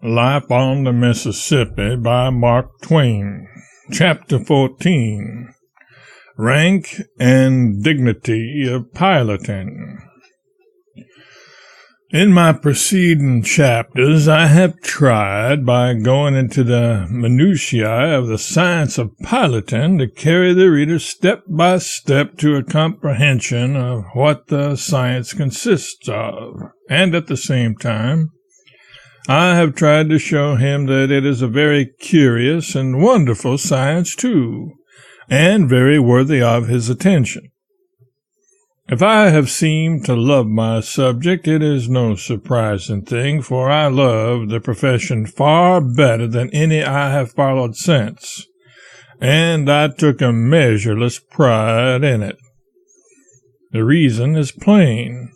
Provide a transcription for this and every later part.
Life on the Mississippi by Mark Twain. Chapter 14. Rank and Dignity of Piloting. In my preceding chapters, I have tried, by going into the minutiae of the science of piloting, to carry the reader step by step to a comprehension of what the science consists of, and at the same time, I have tried to show him that it is a very curious and wonderful science, too, and very worthy of his attention. If I have seemed to love my subject, it is no surprising thing, for I love the profession far better than any I have followed since, and I took a measureless pride in it. The reason is plain.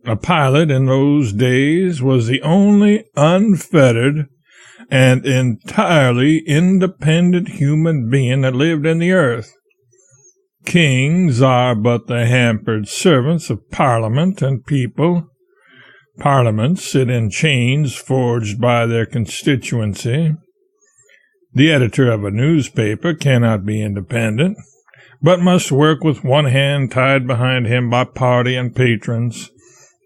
A pilot in those days was the only unfettered and entirely independent human being that lived in the earth. Kings are but the hampered servants of Parliament and people. Parliaments sit in chains forged by their constituency. The editor of a newspaper cannot be independent, but must work with one hand tied behind him by party and patrons,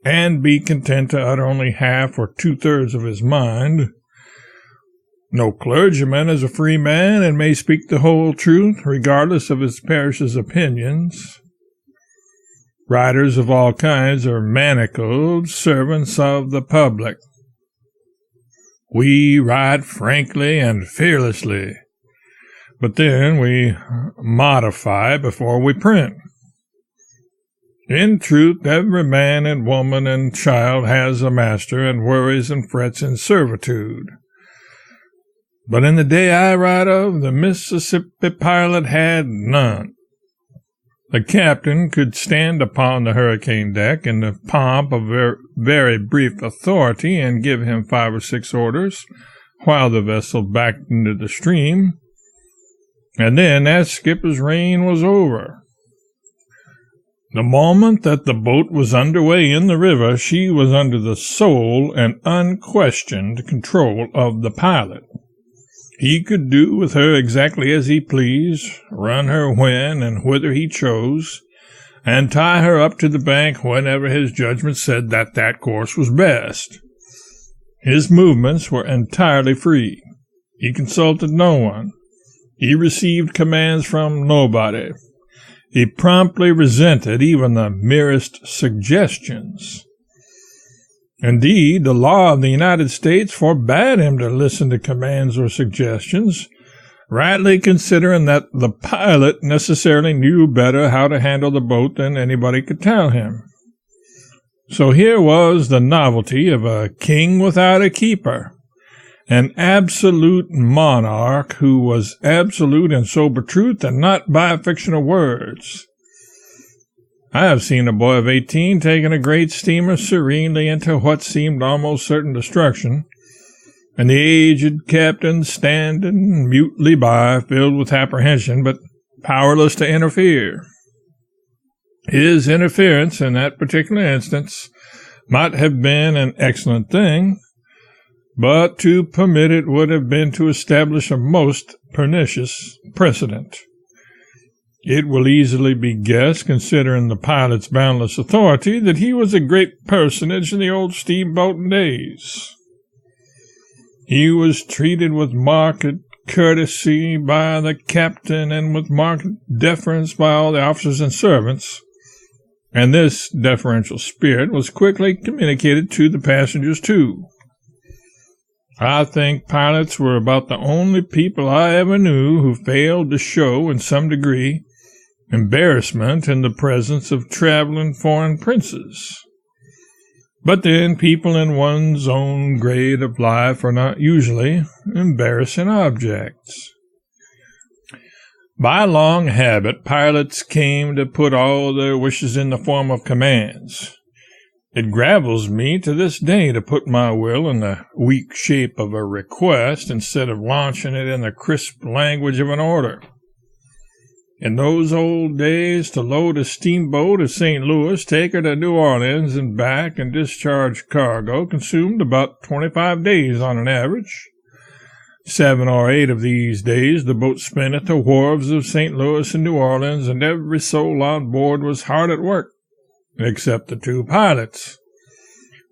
and be content to utter only half or two-thirds of his mind. No clergyman is a free man, and may speak the whole truth, regardless of his parish's opinions. Writers of all kinds are manacled servants of the public. We write frankly and fearlessly, but then we modify before we print. In truth, every man and woman and child has a master, and worries and frets in servitude. But in the day I write of, the Mississippi pilot had none. The captain could stand upon the hurricane deck in the pomp of very brief authority and give him 5 or 6 orders, while the vessel backed into the stream, and then that skipper's reign was over. The moment that the boat was underway in the river, she was under the sole and unquestioned control of the pilot. He could do with her exactly as he pleased, run her when and whither he chose, and tie her up to the bank whenever his judgment said that that course was best. His movements were entirely free. He consulted no one. He received commands from nobody. He promptly resented even the merest suggestions. Indeed, the law of the United States forbade him to listen to commands or suggestions, rightly considering that the pilot necessarily knew better how to handle the boat than anybody could tell him. So here was the novelty of a king without a keeper, an absolute monarch who was absolute in sober truth and not by fictional words. I have seen a boy of 18 taking a great steamer serenely into what seemed almost certain destruction, and the aged captain standing mutely by, filled with apprehension, but powerless to interfere. His interference in that particular instance might have been an excellent thing, but to permit it would have been to establish a most pernicious precedent. It will easily be guessed, considering the pilot's boundless authority, that he was a great personage in the old steamboating days. He was treated with marked courtesy by the captain and with marked deference by all the officers and servants, and this deferential spirit was quickly communicated to the passengers, too. I think pilots were about the only people I ever knew who failed to show, in some degree, embarrassment in the presence of traveling foreign princes. But then people in one's own grade of life are not usually embarrassing objects. By long habit, pilots came to put all their wishes in the form of commands. It gravels me to this day to put my will in the weak shape of a request instead of launching it in the crisp language of an order. In those old days, to load a steamboat at St. Louis, take her to New Orleans and back, and discharge cargo consumed about 25 days on an average. 7 or 8 of these days the boat spent at the wharves of St. Louis and New Orleans, and every soul on board was hard at work, except the 2 pilots.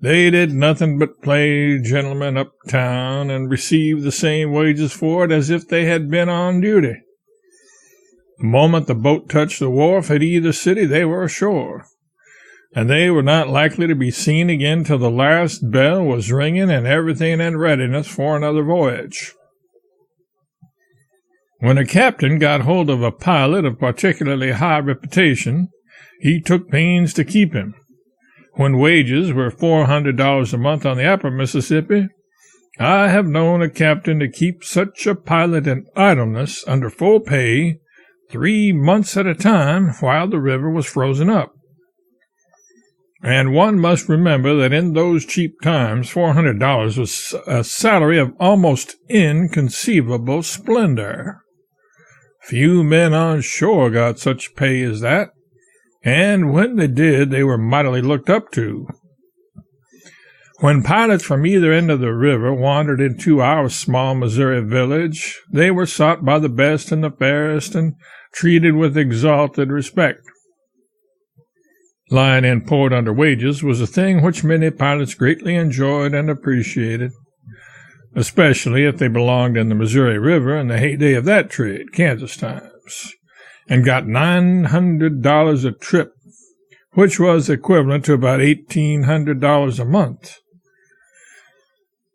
They did nothing but play gentlemen uptown and receive the same wages for it as if they had been on duty. The moment the boat touched the wharf at either city, they were ashore, and they were not likely to be seen again till the last bell was ringing and everything in readiness for another voyage. When a captain got hold of a pilot of particularly high reputation, he took pains to keep him. When wages were $400 a month on the upper Mississippi, I have known a captain to keep such a pilot in idleness under full pay 3 months at a time while the river was frozen up. And one must remember that in those cheap times, $400 was a salary of almost inconceivable splendor. Few men on shore got such pay as that, and when they did, they were mightily looked up to. When pilots from either end of the river wandered into our small Missouri village, they were sought by the best and the fairest and treated with exalted respect. Lying in port under wages was a thing which many pilots greatly enjoyed and appreciated, especially if they belonged in the Missouri River in the heyday of that trade, Kansas times, and got $900 a trip, which was equivalent to about $1,800 a month.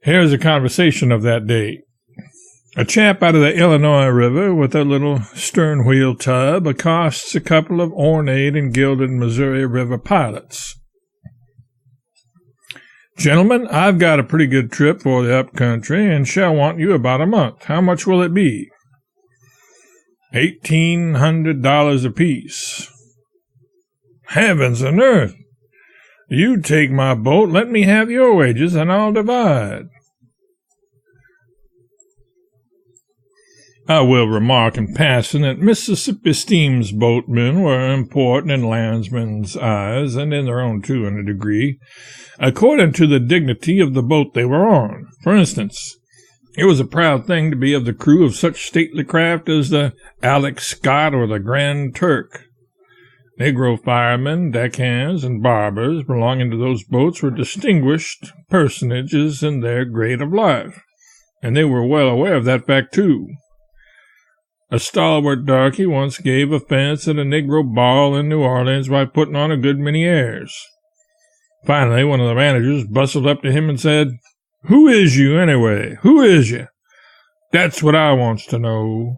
Here's a conversation of that day. A chap out of the Illinois River with a little stern-wheel tub accosts a couple of ornate and gilded Missouri River pilots. "Gentlemen, I've got a pretty good trip for the up-country and shall want you about a month. How much will it be?" $1,800 apiece. "Heavens and earth! You take my boat, let me have your wages, and I'll divide." I will remark in passing that Mississippi steamboatmen were important in landsmen's eyes, and in their own too, in a degree, according to the dignity of the boat they were on. For instance, it was a proud thing to be of the crew of such stately craft as the Alex Scott or the Grand Turk. Negro firemen, deckhands, and barbers belonging to those boats were distinguished personages in their grade of life, and they were well aware of that fact too. A stalwart darky once gave offense at a Negro ball in New Orleans by putting on a good many airs. Finally, one of the managers bustled up to him and said, "Who is you, anyway? Who is you? That's what I wants to know."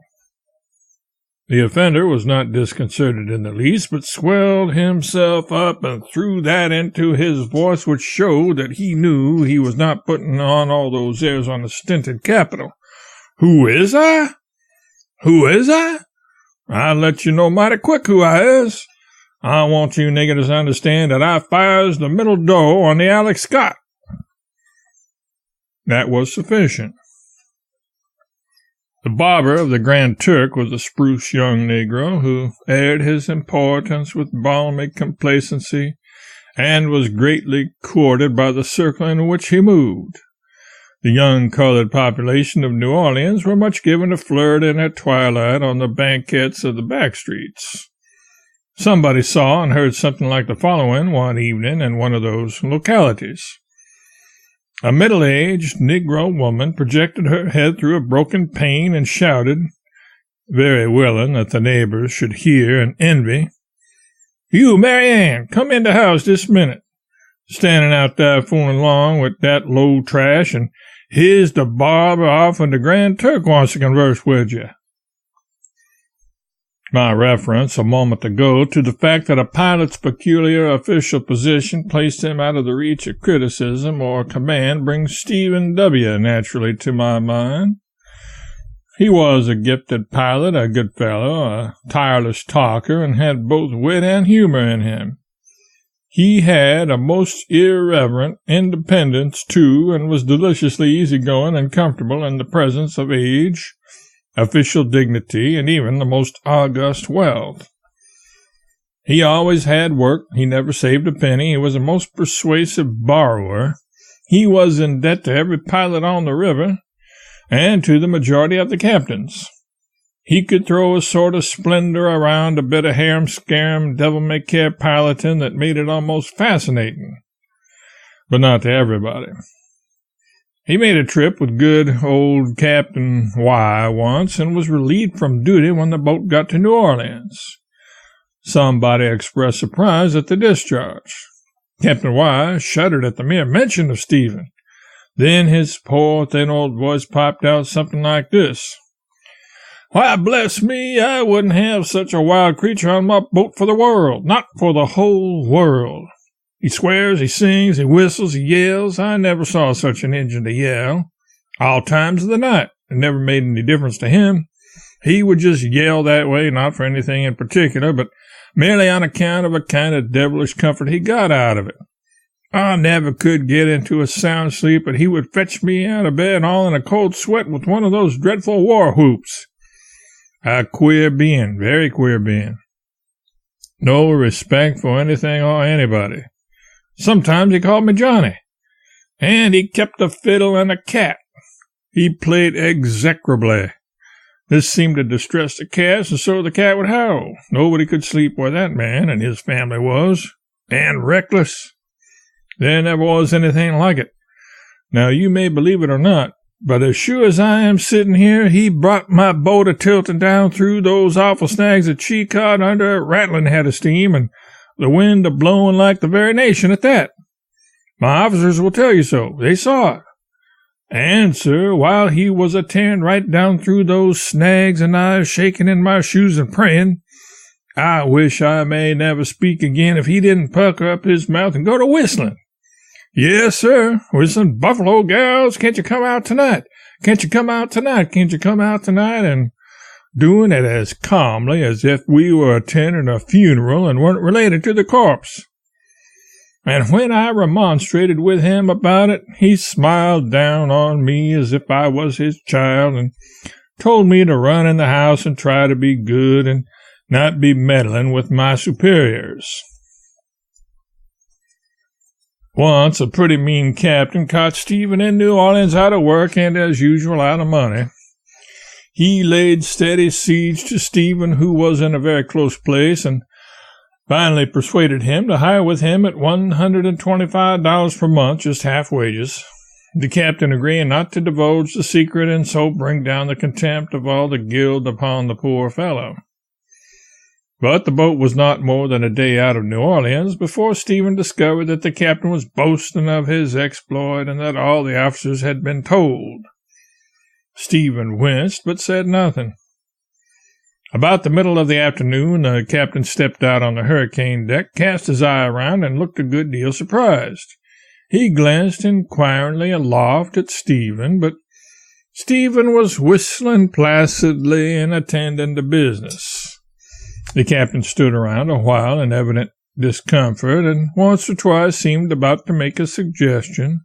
The offender was not disconcerted in the least, but swelled himself up and threw that into his voice which showed that he knew he was not putting on all those airs on a stinted capital. "Who is I? Who is I? I'll let you know mighty quick who I is. I want you niggers to understand that I fires the middle door on the Alex Scott." That was sufficient. The barber of the Grand Turk was a spruce young Negro who aired his importance with balmy complacency and was greatly courted by the circle in which he moved. The young colored population of New Orleans were much given to flirting at twilight on the banquettes of the back streets. Somebody saw and heard something like the following one evening in one of those localities. A middle-aged Negro woman projected her head through a broken pane and shouted, very willing that the neighbors should hear and envy, "You, Mary Ann, come in the house this minute. Standing out there fooling along with that low trash, and here's the barber off and the Grand Turk wants to converse with you." My reference a moment ago to the fact that a pilot's peculiar official position placed him out of the reach of criticism or command brings Stephen W. naturally to my mind. He was a gifted pilot, a good fellow, a tireless talker, and had both wit and humor in him. He had a most irreverent independence, too, and was deliciously easygoing and comfortable in the presence of age, official dignity, and even the most august wealth. He always had work. He never saved a penny. He was a most persuasive borrower. He was in debt to every pilot on the river and to the majority of the captains. He could throw a sort of splendor around a bit of harum-scarum, devil-may-care piloting that made it almost fascinating, but not to everybody. He made a trip with good old Captain Y once and was relieved from duty when the boat got to New Orleans. Somebody expressed surprise at the discharge. Captain Y shuddered at the mere mention of Stephen. Then his poor, thin old voice popped out something like this. "Why, bless me, I wouldn't have such a wild creature on my boat for the world, not for the whole world. He swears, he sings, he whistles, he yells. I never saw such an Injun to yell. All times of the night. It never made any difference to him. He would just yell that way, not for anything in particular, but merely on account of a kind of devilish comfort he got out of it. I never could get into a sound sleep, but he would fetch me out of bed all in a cold sweat with one of those dreadful war whoops. A queer being, very queer being. No respect for anything or anybody. Sometimes he called me Johnny, and he kept a fiddle and a cat. He played execrably. This seemed to distress the cats, and so the cat would howl. Nobody could sleep where that man and his family was, and reckless. There never was anything like it. Now, you may believe it or not, but as sure as I am sitting here, he brought my boat a-tilting down through those awful snags that she caught under a rattling head of steam, and the wind a-blowing like the very nation at that. My officers will tell you so. They saw it. And, sir, while he was a-tearing right down through those snags and I shaking in my shoes and praying, I wish I may never speak again if he didn't pucker up his mouth and go to whistling. Yes, sir, whistling, "Buffalo gals, can't you come out tonight? Can't you come out tonight? Can't you come out tonight?" and doing it as calmly as if we were attending a funeral and weren't related to the corpse. And when I remonstrated with him about it, he smiled down on me as if I was his child and told me to run in the house and try to be good and not be meddling with my superiors. Once a pretty mean captain caught Stephen in New Orleans out of work and, as usual, out of money. He laid steady siege to Stephen, who was in a very close place, and finally persuaded him to hire with him at $125 per month, just half wages, the captain agreeing not to divulge the secret and so bring down the contempt of all the guild upon the poor fellow. But the boat was not more than a day out of New Orleans before Stephen discovered that the captain was boasting of his exploit and that all the officers had been told. Stephen winced, but said nothing. About the middle of the afternoon, the captain stepped out on the hurricane deck, cast his eye around, and looked a good deal surprised. He glanced inquiringly aloft at Stephen, but Stephen was whistling placidly and attending to business. The captain stood around a while in evident discomfort, and once or twice seemed about to make a suggestion.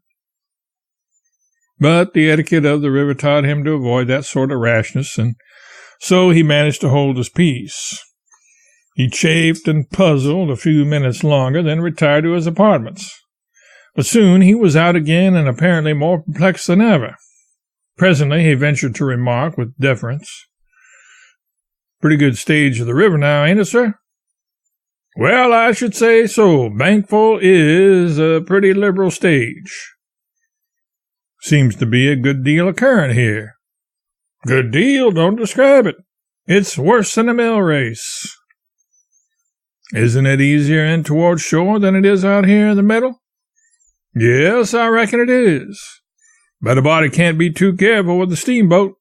But the etiquette of the river taught him to avoid that sort of rashness, and so he managed to hold his peace. He chafed and puzzled a few minutes longer, then retired to his apartments. But soon he was out again and apparently more perplexed than ever. Presently he ventured to remark with deference, "Pretty good stage of the river now, ain't it, sir?" "Well, I should say so. Bankful is a pretty liberal stage." "Seems to be a good deal occurring here." "Good deal? Don't describe it. It's worse than a mill race." "Isn't it easier in toward shore than it is out here in the middle?" "Yes, I reckon it is. But a body can't be too careful with the steamboat.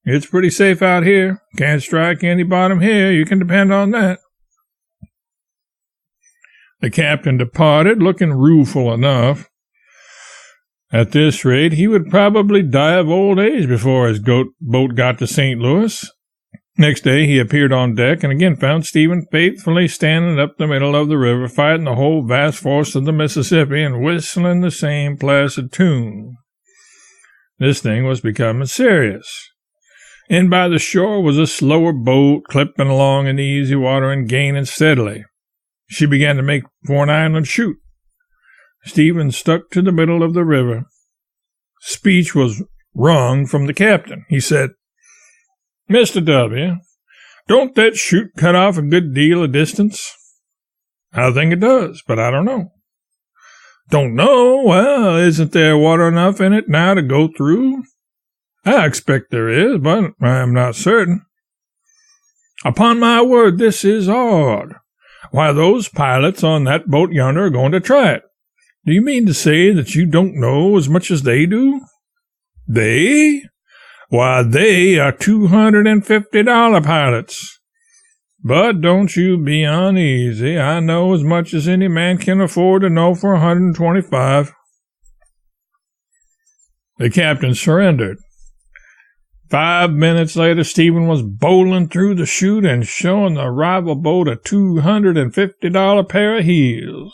It's pretty safe out here. Can't strike any bottom here, you can depend on that." The captain departed, looking rueful enough. At this rate, he would probably die of old age before his boat got to St. Louis. Next day he appeared on deck and again found Stephen faithfully standing up the middle of the river, fighting the whole vast force of the Mississippi and whistling the same placid tune. This thing was becoming serious. In by the shore was a slower boat, clipping along in the easy water and gaining steadily. She began to make for an island chute. Stephen stuck to the middle of the river. Speech was wrung from the captain. He said, "Mr. W., don't that chute cut off a good deal of distance?" "I think it does, but I don't know." "Don't know? Well, isn't there water enough in it now to go through?" "I expect there is, but I am not certain." "Upon my word, this is odd. Why, those pilots on that boat yonder are going to try it. Do you mean to say that you don't know as much as they do?" "They? Why, they are $250 pilots. But don't you be uneasy. I know as much as any man can afford to know for $125. The captain surrendered. 5 minutes later, Stephen was bowling through the chute and showing the rival boat a $250 pair of heels.